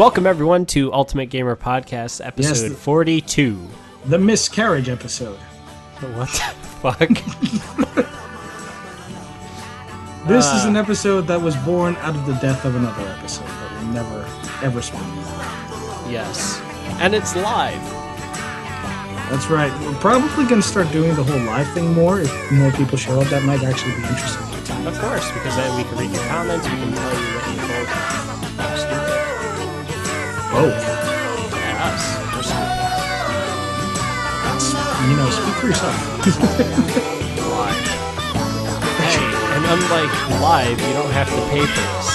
Welcome everyone to Ultimate Gamer Podcast, episode 42. The miscarriage episode. What the fuck? This is an episode that was born out of the death of another episode that will never, ever speak. Yes. And it's live. That's right. We're probably going to start doing the whole live thing more. If more people show up, that might actually be interesting. Of course, because then we can read your comments, we can tell you what you think. I'm stupid. Both. Yeah, us. We're stupid. You know, speak for yourself. Live. Hey, and unlike live, you don't have to pay for this.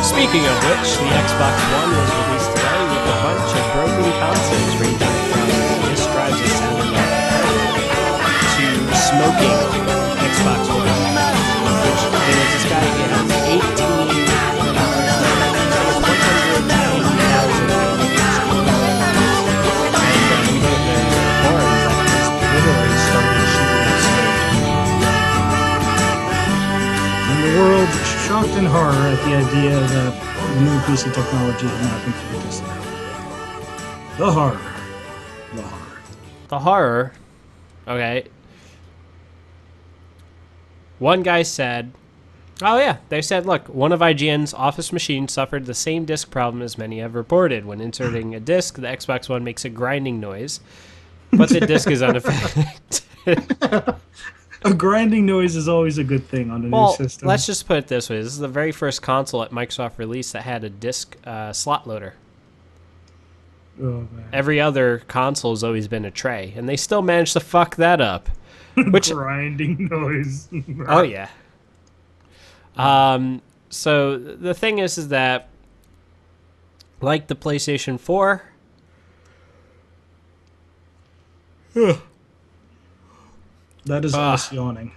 Speaking of which, the Xbox One was released today with a bunch of broken consoles ranging from disk drives that sounded like to smoking Xbox One, which there was this guy who has 18 The world shocked in horror at the idea that the new PC technology had not been fully tested out. The horror. The horror. Okay. One guy said, oh yeah, they said, look, one of IGN's Office machines suffered the same disk problem as many have reported. When inserting a disk, the Xbox One makes a grinding noise, but the disk is unaffected. A grinding noise is always a good thing on a new system. Let's just put it this way. This is the very first console at Microsoft released that had a disk slot loader. Oh, man. Every other console has always been a tray, and they still managed to fuck that up. Which grinding noise. Oh, yeah. So the thing is that, like the PlayStation 4... That is us yawning.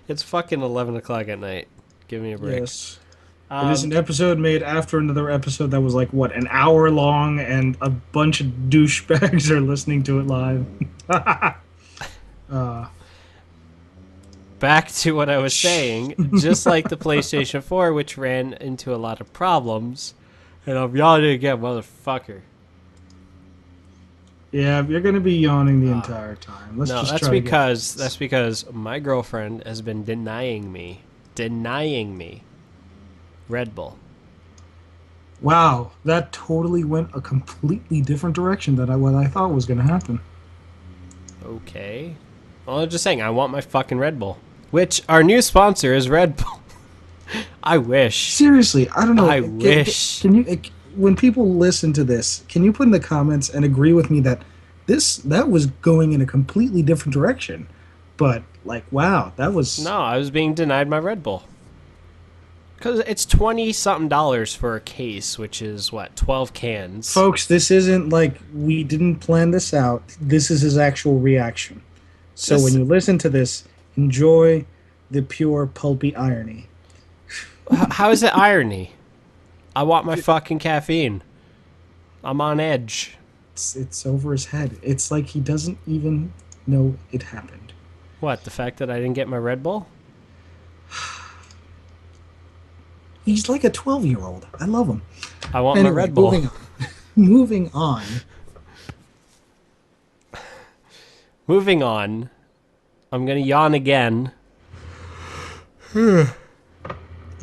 It's fucking 11 o'clock at night. Give me a break. Yes. It is an episode made after another episode that was like, what, an hour long, and a bunch of douchebags are listening to it live. Back to what I was saying. Just like the PlayStation 4, which ran into a lot of problems. And I'm yawning again, motherfucker. Yeah, you're going to be yawning the entire time. That's because my girlfriend has been denying me Red Bull. Wow, that totally went a completely different direction than what I thought was going to happen. Okay. Well, I'm just saying, I want my fucking Red Bull. Which, our new sponsor is Red Bull. I wish. Seriously, I don't know. I wish. Can you... When people listen to this, can you put in the comments and agree with me that that was going in a completely different direction? But, like, wow, that was... No, I was being denied my Red Bull. Because it's $20-something for a case, which is, what, 12 cans. Folks, this isn't like we didn't plan this out. This is his actual reaction. So when you listen to this, enjoy the pure pulpy irony. How is it irony? I want my fucking caffeine. I'm on edge. It's over his head. It's like he doesn't even know it happened. What, the fact that I didn't get my Red Bull? He's like a 12-year-old. I love him. I want my Red Bull. Moving on. Moving on. I'm going to yawn again.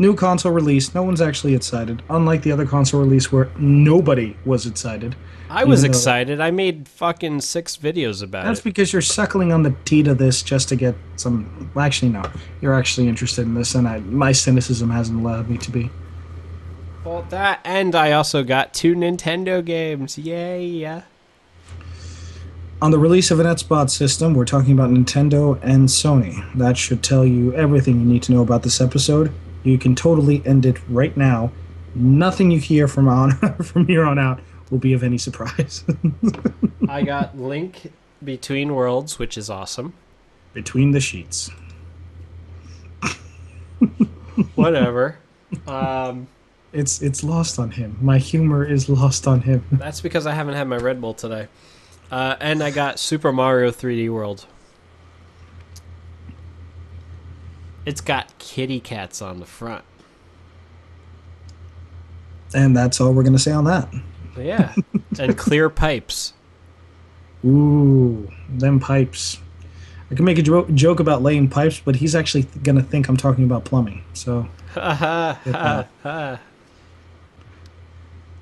New console release. No one's actually excited. Unlike the other console release where nobody was excited. I was excited. I made fucking 6 videos about That's it. because you're suckling on the teat of this just to get some... Well, actually, no. You're actually interested in this, and my cynicism hasn't allowed me to be. Well, that, and I also got 2 Nintendo games. Yay! On the release of an Xbox system, we're talking about Nintendo and Sony. That should tell you everything you need to know about this episode. You can totally end it right now. Nothing you hear from here on out will be of any surprise. I got Link Between Worlds, which is awesome. Between the sheets. Whatever. It's lost on him. My humor is lost on him. That's because I haven't had my Red Bull today. And I got Super Mario 3D World. It's got kitty cats on the front. And that's all we're going to say on that. Yeah. And clear pipes. Ooh, them pipes. I can make a joke about laying pipes, but he's actually going to think I'm talking about plumbing. So, But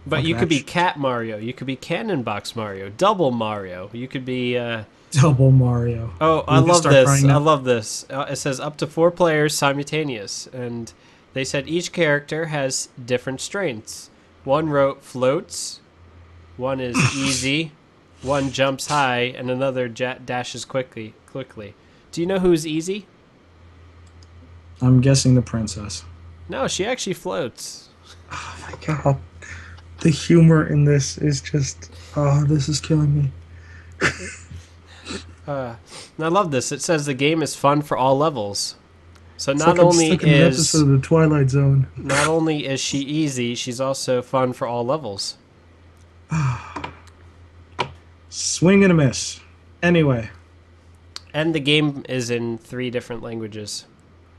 Fuck you could be that. Cat Mario. You could be Cannon Box Mario. Double Mario. You could be... Double Mario. Oh, I We can love start this. crying I now. love this. It says up to 4 players simultaneous. And they said each character has different strengths. One wrote floats. One is easy. One jumps high. And another dashes quickly. Do you know who's easy? I'm guessing the princess. No, she actually floats. Oh my god. The humor in this is just... Oh, this is killing me. And I love this. It says the game is fun for all levels. So It's not like I'm only stuck in an episode of the Twilight Zone. not only is she easy, she's also fun for all levels. Swing and a miss. Anyway. And the game is in 3 different languages.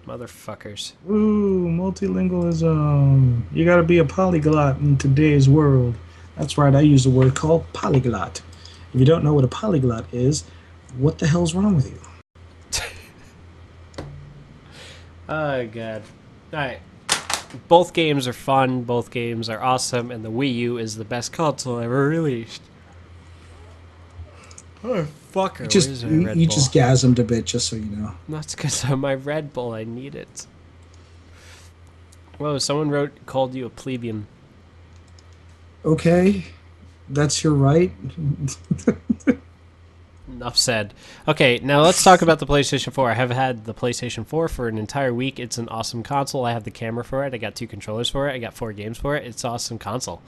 Motherfuckers. Ooh, multilingualism. You gotta be a polyglot in today's world. That's right, I use a word called polyglot. If you don't know what a polyglot is, what the hell's wrong with you? Oh, God. Alright. Both games are fun, both games are awesome, and the Wii U is the best console ever released. Oh, fucker. You just gasmed a bit, just so you know. That's because of my Red Bull. I need it. Whoa, someone called you a plebeian. Okay, that's your right. Enough said. Okay, now let's talk about the PlayStation 4. I have had the PlayStation 4 for an entire week. It's an awesome console. I have the camera for it. I got 2 controllers for it. I got 4 games for it. It's an awesome console.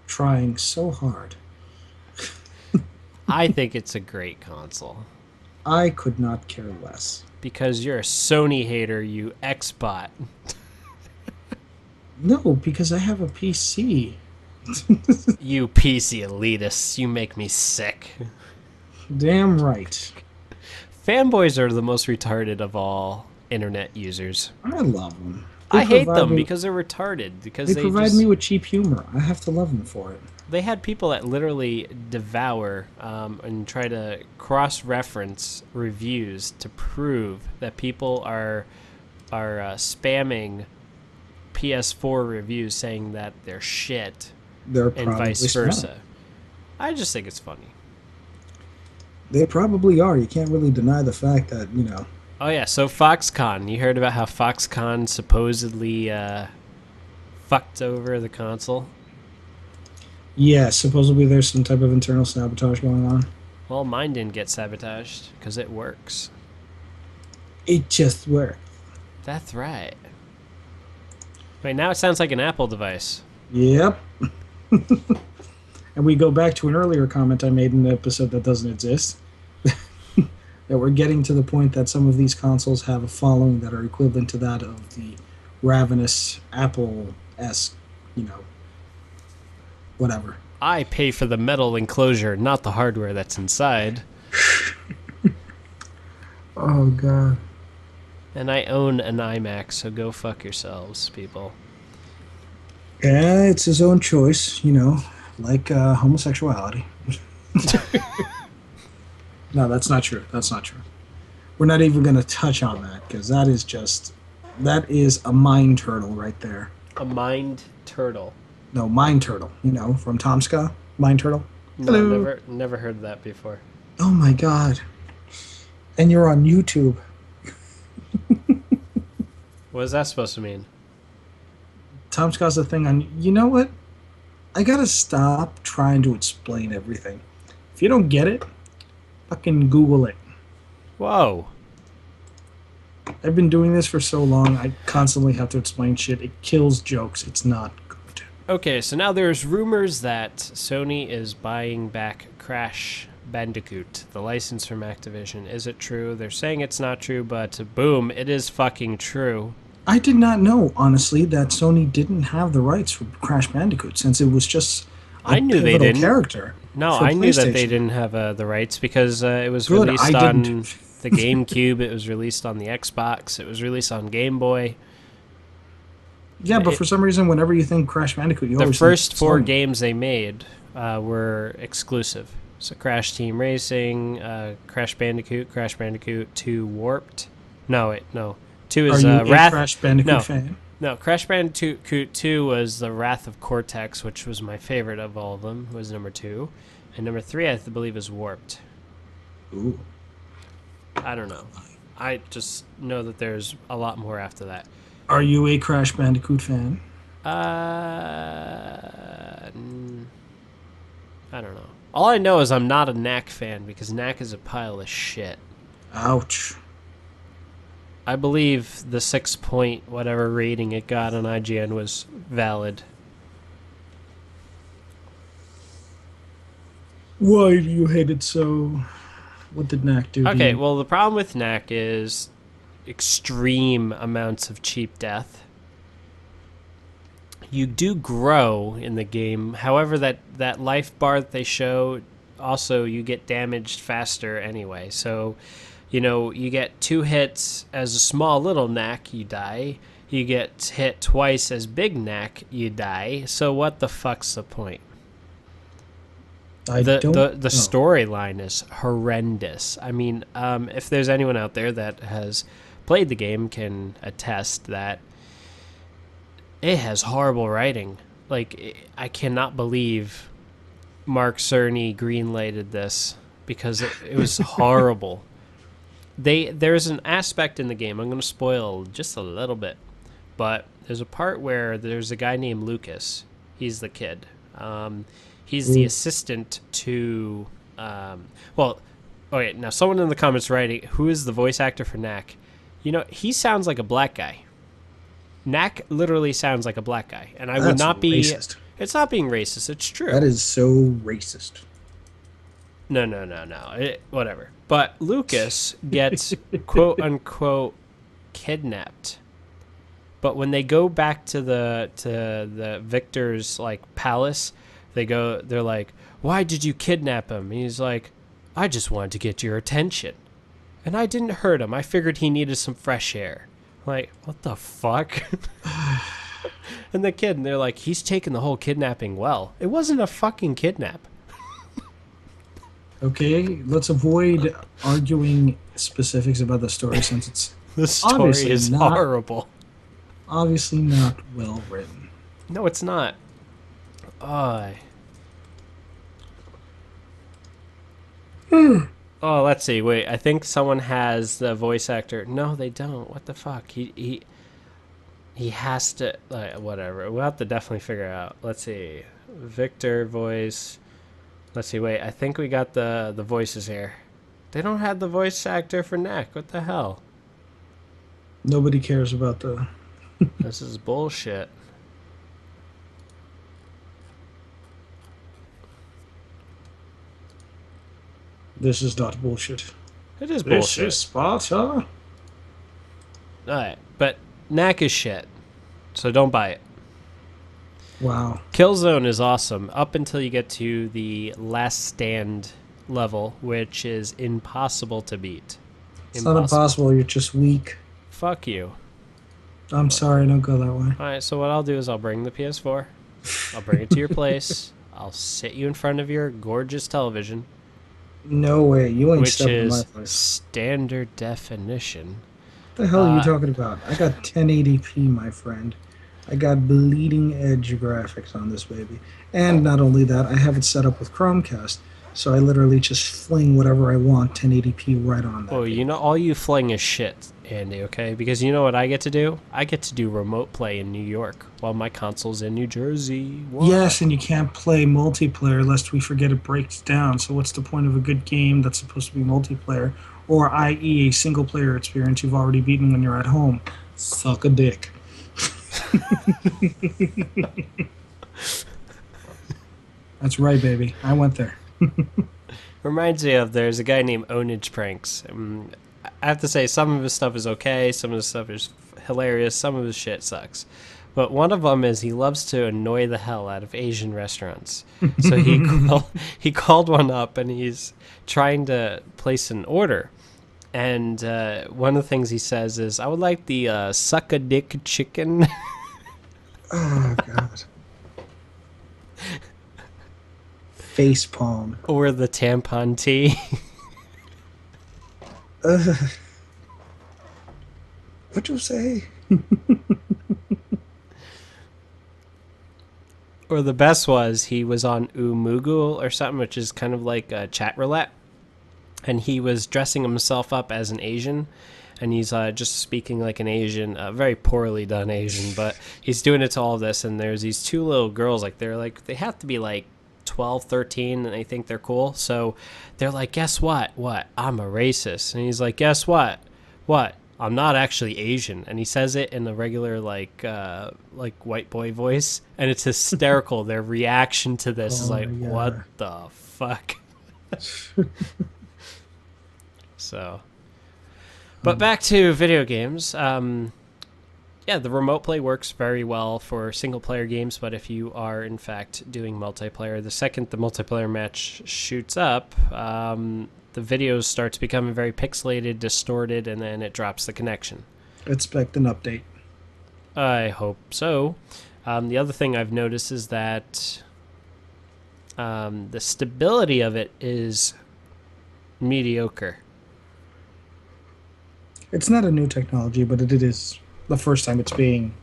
Trying so hard. I think it's a great console. I could not care less. Because you're a Sony hater, you Xbot. No, because I have a PC. You PC elitists. You make me sick. Damn right. Fanboys are the most retarded of all internet users. I love them. I hate them because they're retarded. Because they provide me with cheap humor. I have to love them for it. They had people that literally devour and try to cross-reference reviews to prove that people are spamming PS4 reviews saying that they're shit, They're and vice probably versa. smart. I just think it's funny. They probably are. You can't really deny the fact that, you know. Oh yeah, so Foxconn. You heard about how Foxconn supposedly fucked over the console? Yeah, supposedly there's some type of internal sabotage going on. Well, mine didn't get sabotaged because it works. It just worked. That's right. Wait, now it sounds like an Apple device. Yep. And we go back to an earlier comment I made in the episode that doesn't exist. That we're getting to the point that some of these consoles have a following that are equivalent to that of the ravenous Apple-esque, you know, whatever. I pay for the metal enclosure, not the hardware that's inside. Oh, God. And I own an iMac, so go fuck yourselves, people. Yeah, it's his own choice, you know, like homosexuality. No, that's not true. That's not true. We're not even going to touch on that because that is a mind turtle right there. A mind turtle. No, Mind Turtle, you know, from Tomska. Mind Turtle. No, Hello. never heard of that before. Oh my God. And you're on YouTube. What is that supposed to mean? Tomska's a thing on. You know what? I gotta stop trying to explain everything. If you don't get it, fucking Google it. Whoa. I've been doing this for so long, I constantly have to explain shit. It kills jokes. It's not good. Okay, so now there's rumors that Sony is buying back Crash Bandicoot, the license from Activision. Is it true? They're saying it's not true, but boom, it is fucking true. I did not know, honestly, that Sony didn't have the rights for Crash Bandicoot since it was just I knew they pivotal didn't. character. No, for I knew that they PlayStation. didn't have the rights because it was Good, released I on didn't. the GameCube. It was released on the Xbox. It was released on Game Boy. Yeah, but for some reason, whenever you think Crash Bandicoot, you The always first think 4 Sony. games they made were exclusive. So Crash Team Racing, Crash Bandicoot 2 Warped. No, wait, no. 2 Are is you a Wrath. Crash Bandicoot No. fan? No, Crash Bandicoot 2 was the Wrath of Cortex, which was my favorite of all of them, was number 2. And number 3, I believe, is Warped. Ooh. I don't know. I just know that there's a lot more after that. Are you a Crash Bandicoot fan? I don't know. All I know is I'm not a Knack fan because Knack is a pile of shit. Ouch. I believe the 6 point whatever rating it got on IGN was valid. Why do you hate it so? What did Knack do? Okay, well, the problem with Knack is extreme amounts of cheap death. You do grow in the game. However, that life bar that they show, also you get damaged faster anyway. So, you get 2 hits as a small little Knack, you die. You get hit twice as big Knack, you die. So what the fuck's the point? The storyline is horrendous. I mean, if there's anyone out there that has played the game, can attest that it has horrible writing. Like, I cannot believe Mark Cerny greenlighted this because it was horrible. There's an aspect in the game, I'm going to spoil just a little bit, but there's a part where there's a guy named Lucas. He's the kid. He's the assistant to... now someone in the comments writing, who is the voice actor for Knack? He sounds like a black guy. Knack literally sounds like a black guy. And I would not be... racist. It's not being racist. It's true. That is so racist. No. Whatever. But Lucas gets quote-unquote kidnapped. But when they go back to the Victor's palace, they're like, "Why did you kidnap him?" And he's like, "I just wanted to get your attention. And I didn't hurt him. I figured he needed some fresh air." Like, what the fuck? And they're like, "He's taking the whole kidnapping well. It wasn't a fucking kidnap." Okay, let's avoid arguing specifics about the story since it's The story is horrible. Obviously not well written. No, it's not. Oh, let's see. Wait, I think someone has the voice actor. No, they don't. What the fuck? He has to. Whatever. We'll have to definitely figure out. Let's see. Victor voice. Let's see. Wait, I think we got the voices here. They don't have the voice actor for Knack. What the hell? Nobody cares about the... This is bullshit. This is not bullshit. It is bullshit. This is Sparta. Alright, but Knack is shit. So don't buy it. Wow. Killzone is awesome up until you get to the Last Stand level, which is impossible to beat. It's not impossible, you're just weak. Fuck you. I'm sorry, don't go that way. Alright, so what I'll do is I'll bring the PS4. I'll bring it to your place. I'll sit you in front of your gorgeous television. No way, you ain't which stepping in my is place. standard definition. What the hell are you talking about? I got 1080p, my friend. I got bleeding edge graphics on this baby. And not only that, I have it set up with Chromecast. So I literally just fling whatever I want 1080p right on that. Oh, you know, all you fling is shit, Andy, okay? Because you know what I get to do? I get to do remote play in New York while my console's in New Jersey. What? Yes, and you can't play multiplayer lest we forget it breaks down. So what's the point of a good game that's supposed to be multiplayer? Or i.e. a single-player experience you've already beaten when you're at home? Suck a dick. That's right, baby. I went there. Reminds me of, there's a guy named Onage Pranks. I have to say, some of his stuff is okay, some of his stuff is hilarious, some of his shit sucks. But one of them is he loves to annoy the hell out of Asian restaurants. So he called one up and he's trying to place an order. And one of the things he says is, I would like the suck-a-dick chicken. Oh, God. Face palm. Or the tampon tea. What'd you say? Or the best was, he was on Omegle or something, which is kind of like a chat roulette. And he was dressing himself up as an Asian. And he's just speaking like an Asian, very poorly done Asian. But he's doing it to all of this. And there's these two little girls, they have to be like 12, 13, and they think they're cool. So they're like, guess what? What? I'm a racist. And he's like, guess what? What? I'm not actually Asian. And he says it in a regular like white boy voice, and it's hysterical. Their reaction to this is like, yeah. What the fuck? So, but back to video games. Yeah, the remote play works very well for single player games, but if you are in fact doing multiplayer, the second the multiplayer match shoots up, the video starts becoming very pixelated, distorted, and then it drops the connection. Expect an update. I hope so. The other thing I've noticed is that the stability of it is mediocre. It's not a new technology, but it is the first time it's being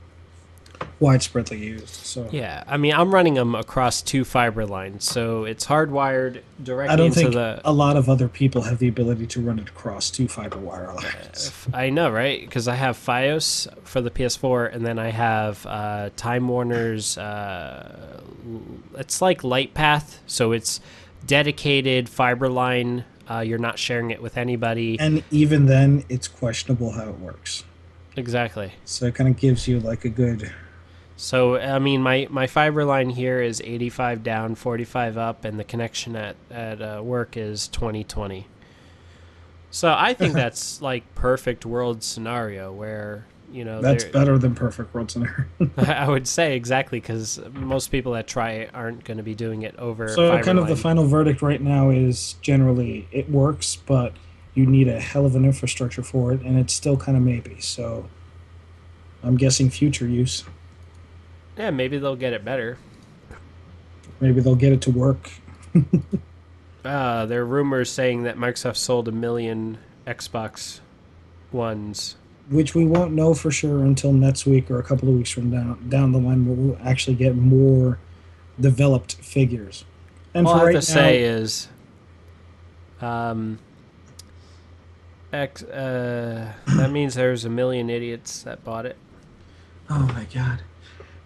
widespreadly used. So Yeah, I mean, I'm running them across 2 fiber lines, so it's hardwired directly I don't into think the... a lot of other people have the ability to run it across 2 fiber wire lines. I know, right? Because I have Fios for the PS4, and then I have Time Warner's... it's like LightPath, so it's dedicated fiber line. You're not sharing it with anybody. And even then, it's questionable how it works. Exactly. So it kind of gives you like a good... So, I mean, my fiber line here is 85 down, 45 up, and the connection at work is 20/20. So I think that's like perfect world scenario where, you know... That's better than perfect world scenario. I would say exactly, because most people that try it aren't going to be doing it over So fiber kind of line. the final verdict right now is generally it works, but you need a hell of an infrastructure for it, and it's still kind of maybe. So I'm guessing future use. Yeah, maybe they'll get it better. Maybe they'll get it to work. There are rumors saying that Microsoft sold 1 million Xbox Ones. Which we won't know for sure until next week or a couple of weeks from down the line, where we'll actually get more developed figures. And All for I right have to now, say is, that means there's 1 million idiots that bought it. oh my god.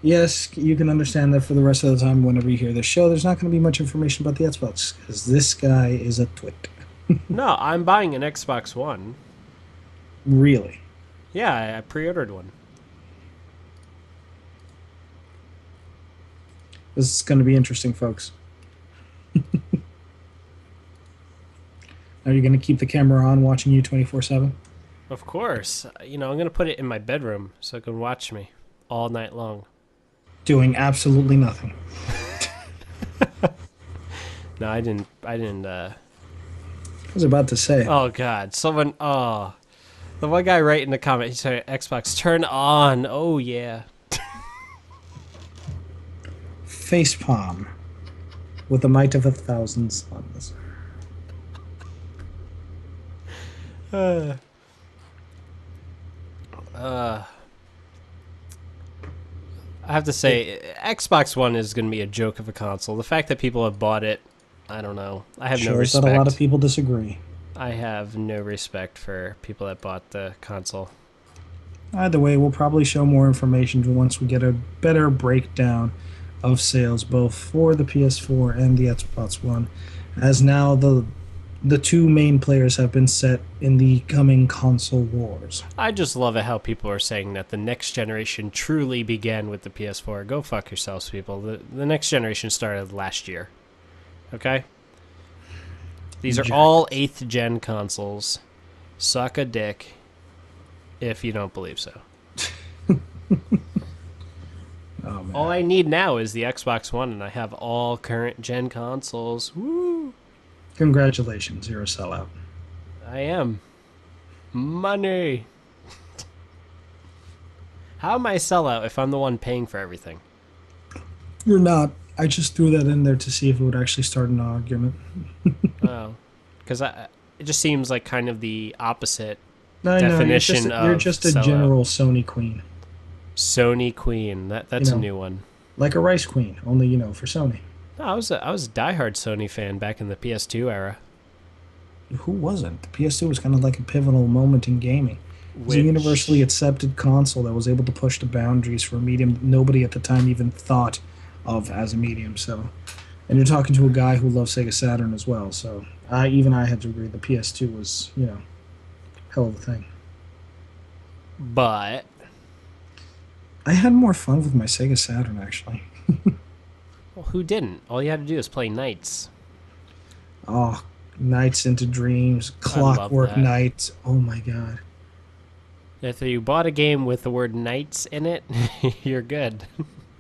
Yes, you can understand that for the rest of the time whenever you hear this show, there's not going to be much information about the Xbox, because this guy is a twit. No, I'm buying an Xbox One. Really. Yeah, I pre-ordered one. This is going to be interesting, folks. Are you going to keep the camera on watching you 24/7? Of course. You know, I'm going to put it in my bedroom so it can watch me all night long. Doing absolutely nothing. No, I didn't. I was about to say. Oh, God. Someone... Oh. The one guy right in the comment, he said, Xbox, turn on. Oh, yeah. Facepalm with the might of 1,000 suns. I have to say, Xbox One is going to be a joke of a console. The fact that people have bought it, I don't know. I have no Shows respect. that a lot of people disagree. I have no respect for people that bought the console. Either way, we'll probably show more information once we get a better breakdown of sales, both for the PS4 and the Xbox One, as now the two main players have been set in the coming console wars. I just love it how people are saying that the next generation truly began with the PS4. Go fuck yourselves, people. The next generation started last year. Okay? These are all 8th gen consoles. Suck a dick if you don't believe so. Oh, man. All I need now is the Xbox One, and I have all current gen consoles. Woo! Congratulations, you're a sellout. I am. Money. How am I a sellout if I'm the one paying for everything? You're not. I just threw that in there to see if it would actually start an argument. Oh, because it just seems like kind of the opposite No, no, definition you're of just a sellout. general Sony queen. Sony Queen. You That's a know, new one. like a rice queen, only for Sony. No, I was a diehard Sony fan back in the PS2 era, Who wasn't? The PS2 was kind of like a pivotal moment in gaming. It was a universally which accepted console that was able to push the boundaries for a medium that nobody at the time even thought of as a medium. So, and you're talking to a guy who loves Sega Saturn as well. So, I had to agree the PS2 was hell of a thing. but I had more fun with my Sega Saturn actually. well, who didn't? All you had to do is play Knights. Oh, Nights into Dreams, I love Clockwork that. Knight. Oh my god. If you bought a game with the word Knights in it, you're good.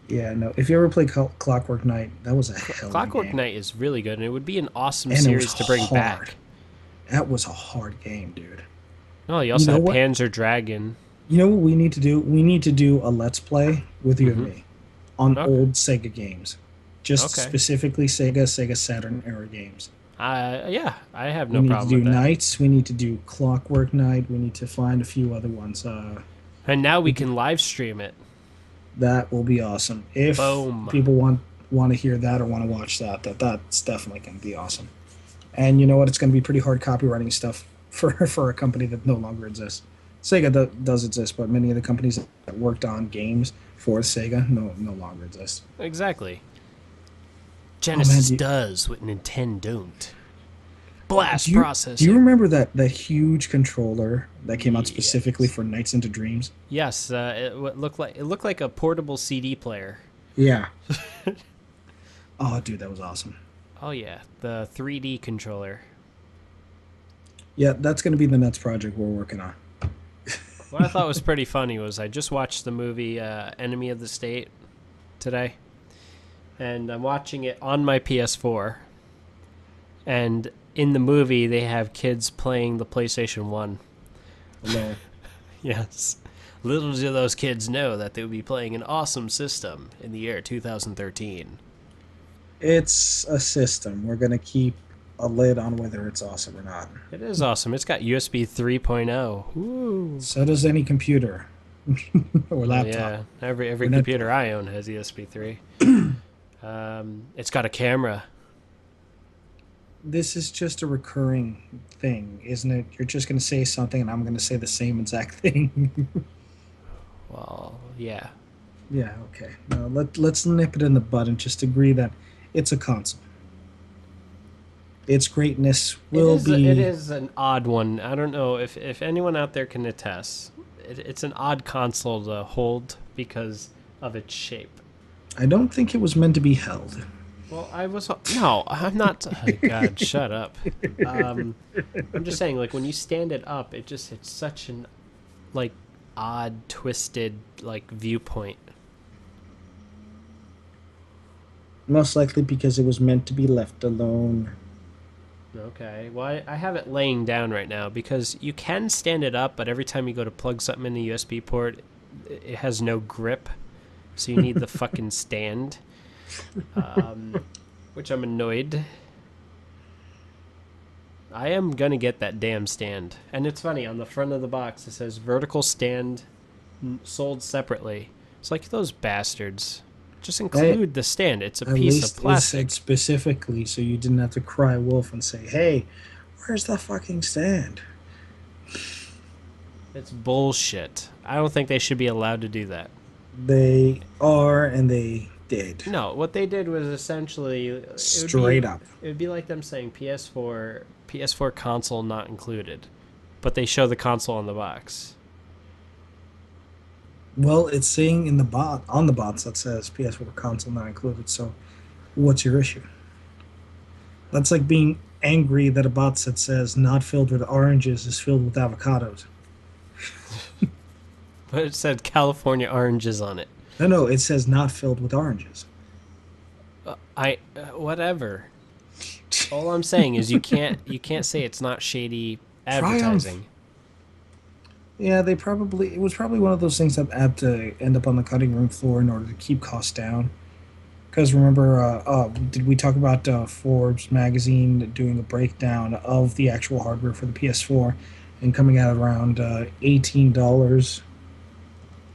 Yeah, no. If you ever played Clockwork Knight, that was a hell of a Clockwork game. Knight is really good, and it would be an awesome And it was series to bring hard. back. That was a hard game, dude. Oh, you You also know had what? Panzer Dragon. You know what we need to do? We need to do a Let's Play with you and Mm-hmm. me on Okay. old Sega games. Just Okay. specifically Sega Saturn era games. Yeah, I have We no need to problem do with that. Knights. We need to do Clockwork Knight. We need to find a few other ones. And now we can live stream it. That will be awesome. If Boom. people want to hear that or want to watch that's definitely going to be awesome. And you know what? It's going to be pretty hard copywriting stuff for a company that no longer exists. Sega does exist, but many of the companies that worked on games for Sega no longer exist. Exactly. Oh man, Genesis does what Nintendo don't. Blast processor. do you remember that huge controller that came out Yes. specifically for Nights into Dreams? Yes, it looked like a portable CD player. Yeah. Oh, dude, that was awesome. Oh yeah, the 3D controller. Yeah, that's going to be the next project we're working on. What I thought was pretty funny was I just watched the movie Enemy of the State today, and I'm watching it on my PS4. And in the movie, they have kids playing the PlayStation 1. No. Yes. Little do those kids know that they would be playing an awesome system in the year 2013. It's a system. We're going to keep a lid on whether it's awesome or not. It is awesome. It's got USB 3.0. Woo. So does any computer or laptop. Yeah, every Or net- computer I own has USB 3. It's got a camera. This is just a recurring thing, isn't it? You're just going to say something and I'm going to say the same exact thing. Well, yeah. Yeah, okay. No, let's nip it in the bud and just agree that it's a console. Its greatness will be... It is an odd one. I don't know if anyone out there can attest. It's an odd console to hold because of its shape. I don't think it was meant to be held. Well, no, I'm not. Oh God, shut up. I'm just saying, like when you stand it up, it's such an like odd, twisted like viewpoint. Most likely because it was meant to be left alone. Okay, well, I have it laying down right now because you can stand it up, but every time you go to plug something in the USB port, it has no grip, so you need the fucking stand, which I'm annoyed. I am gonna get that damn stand, and it's funny, on the front of the box it says vertical stand sold separately. It's like, those bastards. Just include the stand. It's a At piece least of plastic. it said specifically, so you didn't have to cry wolf and say, "Hey, where's the fucking stand?" It's bullshit. I don't think they should be allowed to do that. They are, and they did. No, what they did was essentially Straight up. It would be like them saying PS4 console not included, but they show the console on the box. Well, it's saying in the on the box that says PS4 console not included. So, what's your issue? That's like being angry that a box that says not filled with oranges is filled with avocados. But it said California oranges on it. No, it says not filled with oranges. Whatever. All I'm saying is you can't say it's not shady advertising. Yeah, it was probably one of those things that had to end up on the cutting room floor in order to keep costs down. Because remember, did we talk about Forbes magazine doing a breakdown of the actual hardware for the PS4 and coming out around $18?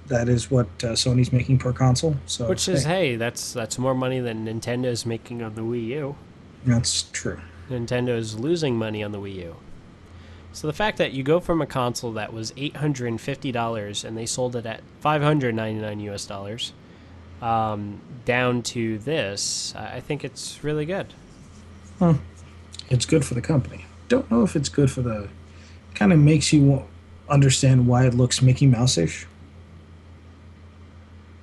That is what Sony's making per console. So Which is, hey, hey, that's more money than Nintendo is making on the Wii U. that's true. Nintendo is losing money on the Wii U. So the fact that you go from a console that was $850 and they sold it at 599 US dollars down to this, I think it's really good. Huh. It's good for the company. Don't know if it's good for the. Kind of makes you understand why it looks Mickey Mouse-ish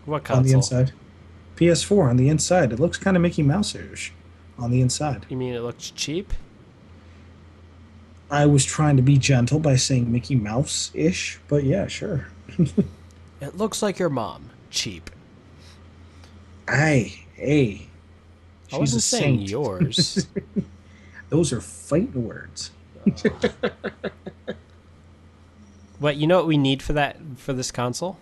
What on the console? inside. PS4 on the inside, it looks kind of Mickey Mouse-ish on the inside. You mean it looks cheap? I was trying to be gentle by saying Mickey Mouse-ish, but yeah, sure. It looks like your mom. Cheap. Hey, I she's a wasn't saying saint. yours. Those are fighting words. But you know what we need for this console?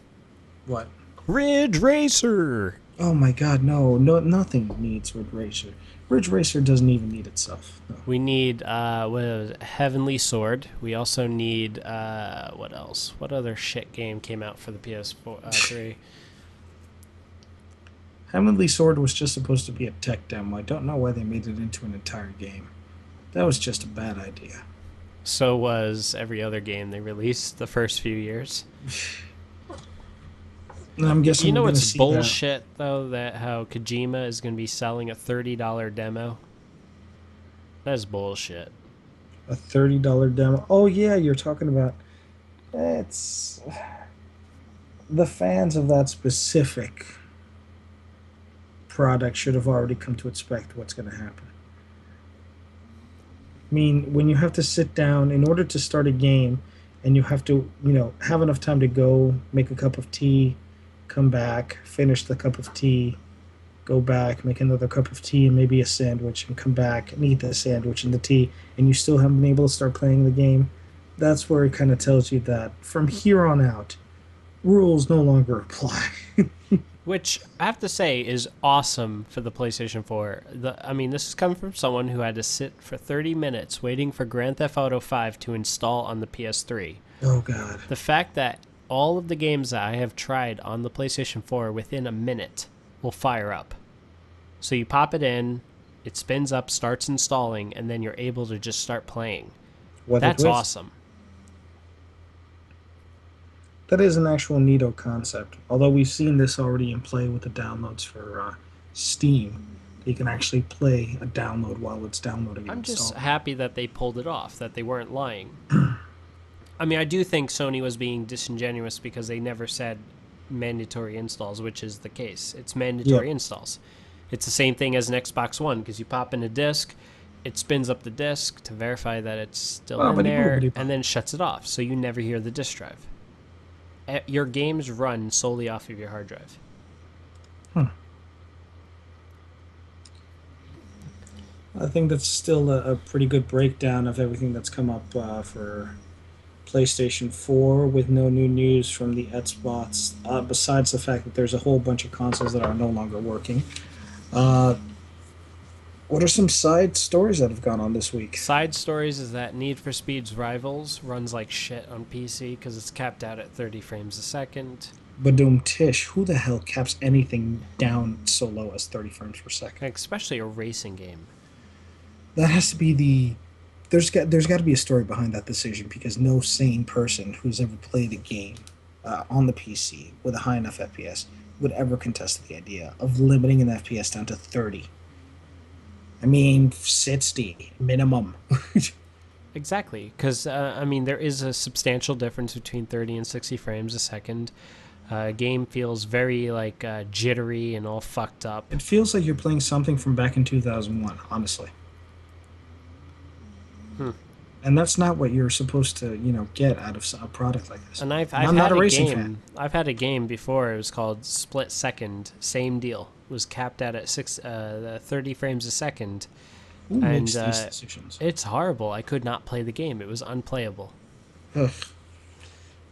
What? Ridge Racer. Oh my God, no, no, nothing needs Ridge Racer. Ridge Racer doesn't even need itself. No. We need what is it? Heavenly Sword. We also need what else? What other shit game came out for the PS4 3? Heavenly Sword was just supposed to be a tech demo. I don't know why they made it into an entire game. That was just a bad idea. So was every other game they released the first few years. And I'm guessing You we're know going to it's see that. bullshit though that how Kojima is going to be selling a $30 demo. That is bullshit. A $30 demo. Oh yeah, you're talking about it's the fans of that specific product should have already come to expect what's going to happen. I mean, when you have to sit down in order to start a game and you have to, have enough time to go make a cup of tea, come back, finish the cup of tea, go back, make another cup of tea and maybe a sandwich, and come back and eat the sandwich and the tea, and you still haven't been able to start playing the game, that's where it kind of tells you that from here on out, rules no longer apply. Which I have to say is awesome for the PlayStation 4. I mean, this is coming from someone who had to sit for 30 minutes waiting for Grand Theft Auto 5 to install on the PS3. Oh, God. The fact that all of the games that I have tried on the PlayStation 4 within a minute will fire up. So you pop it in, it spins up, starts installing, and then you're able to just start playing. What a That's twist. awesome. That is an actual neato concept. Although we've seen this already in play with the downloads for Steam. You can actually play a download while it's downloading and I'm just installing. happy that they pulled it off, that they weren't lying. I mean, I do think Sony was being disingenuous because they never said mandatory installs, which is the case. It's Yep. mandatory installs. It's the same thing as an Xbox One because you pop in a disc, it spins up the disc to verify that it's still in there, and then shuts it off, so you never hear the disc drive. Your games run solely off of your hard drive. Huh. I think that's still a pretty good breakdown of everything that's come up for PlayStation 4 with no new news from the Xbox, besides the fact that there's a whole bunch of consoles that are no longer working. Uh, what are some side stories that have gone on this week? Side stories is that Need for Speed's Rivals runs like shit on PC because it's capped out at 30 frames a second. Badoom Tish, who the hell caps anything down so low as 30 frames per second? Especially a racing game. That has to be there's got to be a story behind that decision because no sane person who's ever played a game on the PC with a high enough FPS would ever contest the idea of limiting an FPS down to 30. I mean, 60 minimum. Exactly, because I mean there is a substantial difference between 30 and 60 frames a second. Game feels very like jittery and all fucked up. It feels like you're playing something from back in 2001, honestly. Hmm. And that's not what you're supposed to, get out of a product like this. And I've I'm had not a a racing game. fan. I've had a game before. It was called Split Second. Same deal. It was capped out at 30 frames a second, Who and makes these decisions? it's horrible. I could not play the game. It was unplayable. Ugh.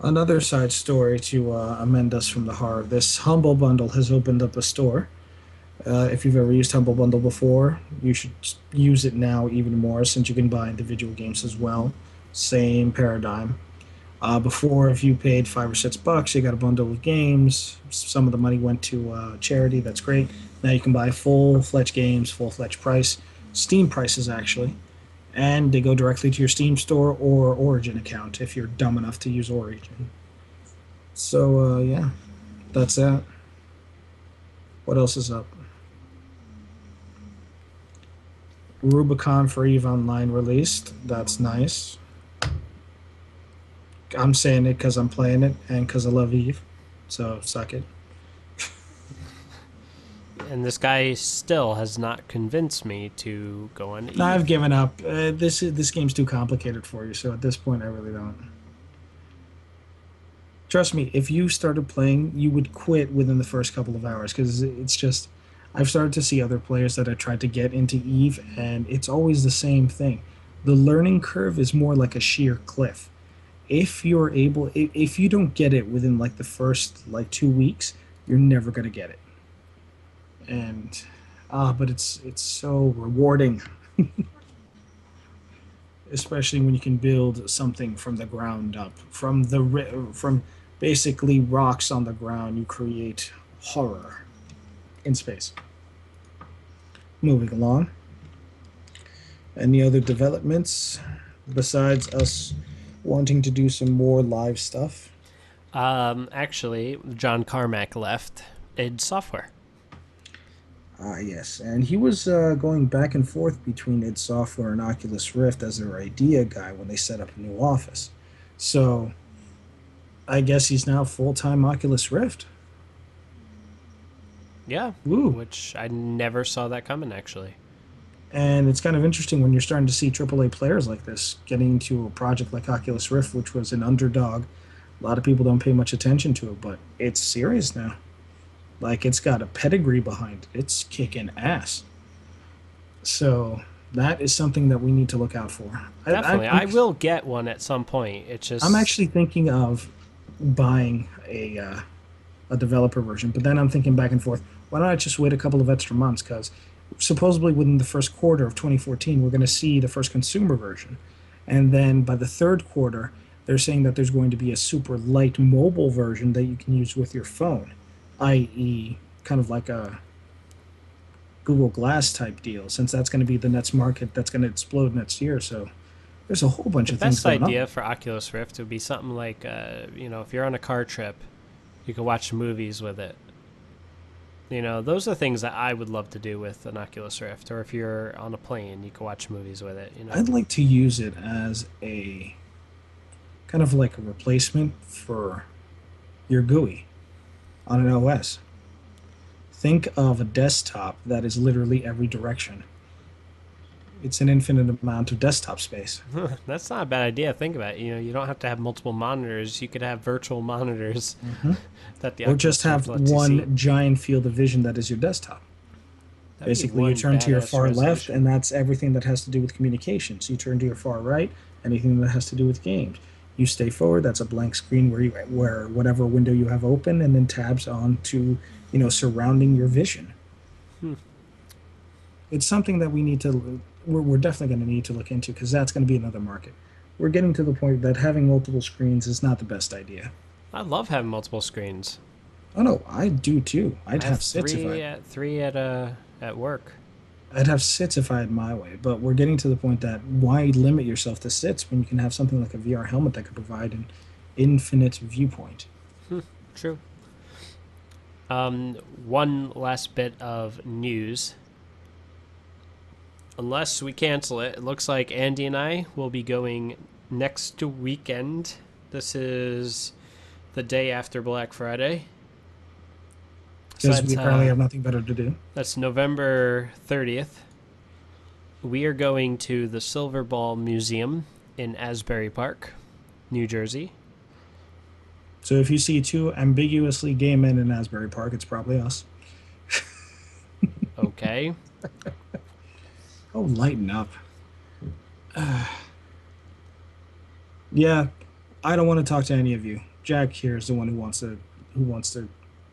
Another side story to amend us from the horror. This Humble Bundle has opened up a store. If you've ever used Humble Bundle before, you should use it now even more since you can buy individual games as well. Same paradigm. Before, if you paid $5 or $6, you got a bundle of games. Some of the money went to charity. That's great. Now you can buy full-fledged games, full-fledged price, Steam prices actually, and they go directly to your Steam store or Origin account if you're dumb enough to use Origin. So yeah, that's that. What else is up? Rubicon for Eve Online released. That's nice. I'm saying it because I'm playing it and because I love Eve. So suck it. And this guy still has not convinced me to go on No, I've Eve. given up. This game's too complicated for you. So at this point, I really don't. Trust me, if you started playing, you would quit within the first couple of hours because it's just. I've started to see other players that I tried to get into Eve, and it's always the same thing. The learning curve is more like a sheer cliff. If you don't get it within like the first like 2 weeks, you're never gonna get it. And but it's so rewarding, especially when you can build something from the ground up, from basically rocks on the ground. You create horror in space. Moving along. Any other developments besides us wanting to do some more live stuff? Actually, John Carmack left id Software. Ah, yes. And he was going back and forth between id Software and Oculus Rift as their idea guy when they set up a new office. So I guess he's now full time Oculus Rift. Yeah, Woo. which I never saw that coming, actually. And it's kind of interesting when you're starting to see AAA players like this getting into a project like Oculus Rift, which was an underdog. A lot of people don't pay much attention to it, but it's serious now. Like it's got a pedigree behind it. It's kicking ass. So that is something that we need to look out for. Definitely. I will get one at some point. It's just. I'm actually thinking of buying a developer version, but then I'm thinking back and forth. Why don't I just wait a couple of extra months? Because supposedly within the first quarter of 2014, we're going to see the first consumer version, and then by the third quarter, they're saying that there's going to be a super light mobile version that you can use with your phone, i.e., kind of like a Google Glass type deal, since that's going to be the next market that's going to explode next year. So there's a whole bunch The of things best going idea on. for Oculus Rift would be something like, if you're on a car trip, you can watch movies with it. Those are things that I would love to do with an Oculus Rift. Or if you're on a plane, you can watch movies with it. I'd like to use it as a kind of like a replacement for your GUI on an OS. Think of a desktop that is literally every direction. It's an infinite amount of desktop space. That's not a bad idea. Think about it. You don't have to have multiple monitors. You could have virtual monitors Hmm. that the Or just Oculus Rift have lets you see. one giant field of vision that is your desktop. That'd be Basically, you one turn to your badass far left, resolution. and that's everything that has to do with communications. You turn to your far right, anything that has to do with games. You stay forward, that's a blank screen where whatever window you have open, and then tabs on to surrounding your vision. Hmm. It's something that we're definitely going to need to look into because that's going to be another market. We're getting to the point that having multiple screens is not the best idea. I love having multiple screens. Oh no, I do too. I have three at work. I'd have sits if I had my way, but we're getting to the point that why limit yourself to sits when you can have something like a VR helmet that could provide an infinite viewpoint. True. One last bit of news. Unless we cancel it, it looks like Andy and I will be going next weekend. This is the day after Black Friday. So Because we apparently have nothing better to do. that's November 30th. We are going to the Silver Ball Museum in Asbury Park, New Jersey. So if you see two ambiguously gay men in Asbury Park, it's probably us. Okay. Oh, lighten up. Yeah, I don't want to talk to any of you. Jack here is the one who wants to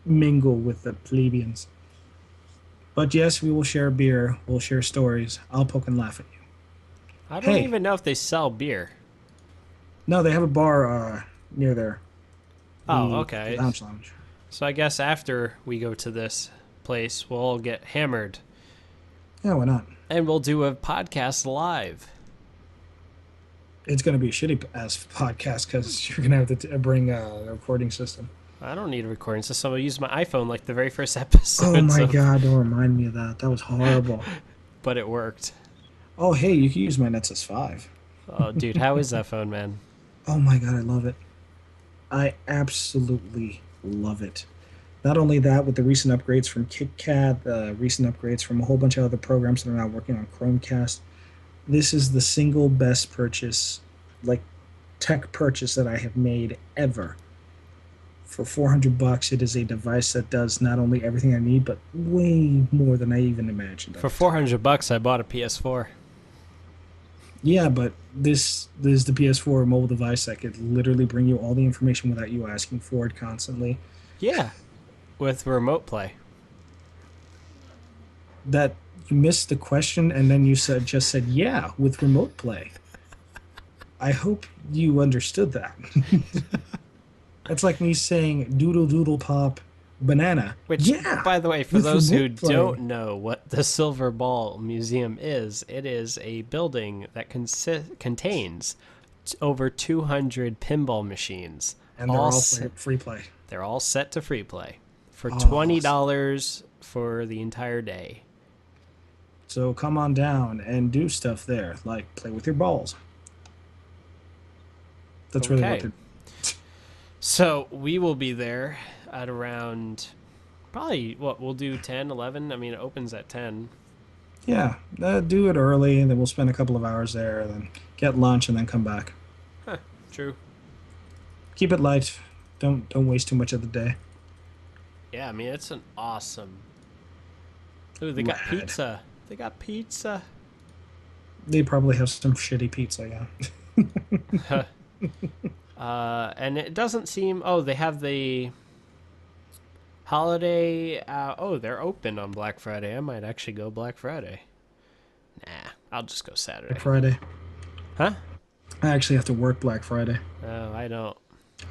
mingle with the plebeians. But yes, we will share beer. We'll share stories. I'll poke and laugh at you. I don't Hey, even know if they sell beer. no, they have a bar near there. Oh, The okay. lounge. So I guess after we go to this place, we'll all get hammered Yeah, why not? and we'll do a podcast live. It's going to be a shitty ass podcast because you're going to have to bring a recording system. I don't need a recording system. I'll use my iPhone like the very first Oh episode. my god, don't remind me of that. That was horrible. But it worked. Oh, hey, you can use my Nexus 5. Oh, dude, how is that phone, man? Oh my god, I love it. I absolutely love it. Not only that, with the recent upgrades from KitKat, the recent upgrades from a whole bunch of other programs that are now working on Chromecast, this is the single best purchase, like tech purchase that I have made ever. For $400, it is a device that does not only everything I need, but way more than I even imagined. For $400, I bought a PS4. Yeah, but this is the PS4 mobile device that could literally bring you all the information without you asking for it constantly. Yeah, with remote play. That you missed the question and then you just said yeah with remote play. I hope you understood that. That's like me saying doodle doodle pop banana. Which, yeah, by the way, for with those who remote play. don't know what the Silver Ball Museum is, it is a building that contains over 200 pinball machines. And they're all free play. They're all set to free play for Oh, $20 for the entire day. So come on down and do stuff there, like play with your balls. That's really what Okay. they're. So we will be there at around probably, we'll do 10, 11. I mean, it opens at 10. Yeah, do it early, and then we'll spend a couple of hours there, and then get lunch, and then come back. Huh, true. Keep it light. Don't waste too much of the day. Yeah, I mean, it's an awesome. Ooh, they got Rad. pizza. They got pizza. They probably have some shitty pizza, yeah. And it doesn't seem. Oh, they have the holiday. Oh, they're open on Black Friday. I might actually go Black Friday. Nah, I'll just go Saturday. Black Friday. Huh? I actually have to work Black Friday. Oh, I don't.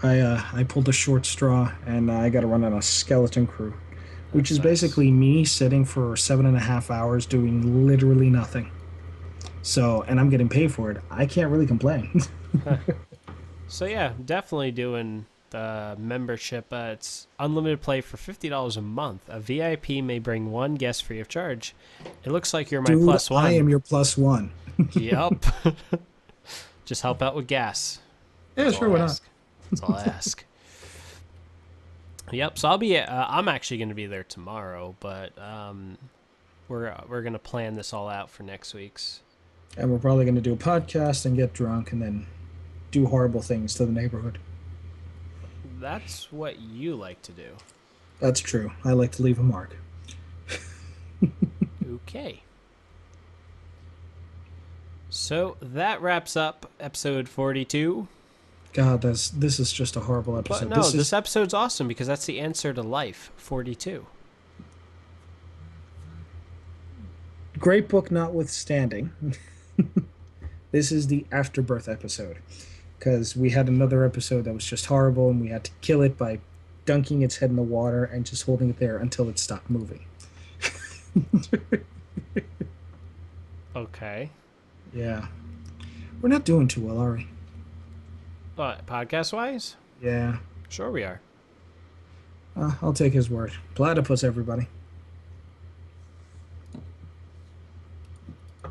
I pulled a short straw, and I got to run on a skeleton crew, which That's is nice. basically me sitting for 7.5 hours doing literally nothing. So, and I'm getting paid for it. I can't really complain. So yeah, definitely doing the membership. It's unlimited play for $50 a month. A VIP may bring one guest free of charge. It looks like you're my Dude, plus one. I am your plus one. Yep. Just help out with gas. Yeah, That's sure, all why I not? ask. That's all I ask. Yep. So I'll be. I'm actually going to be there tomorrow, but we're going to plan this all out for next week's. And we're probably going to do a podcast and get drunk and then do horrible things to the neighborhood. That's what you like to do. That's true. I like to leave a mark. Okay. So that wraps up episode 42. God, this is just a horrible episode. But no, this episode's awesome because that's the answer to life, 42. Great book notwithstanding. This is the afterbirth episode. Because we had another episode that was just horrible, and we had to kill it by dunking its head in the water and just holding it there until it stopped moving. Okay. Yeah. We're not doing too well, are we? What, podcast-wise? Yeah. Sure we are. I'll take his word. Platypus, everybody.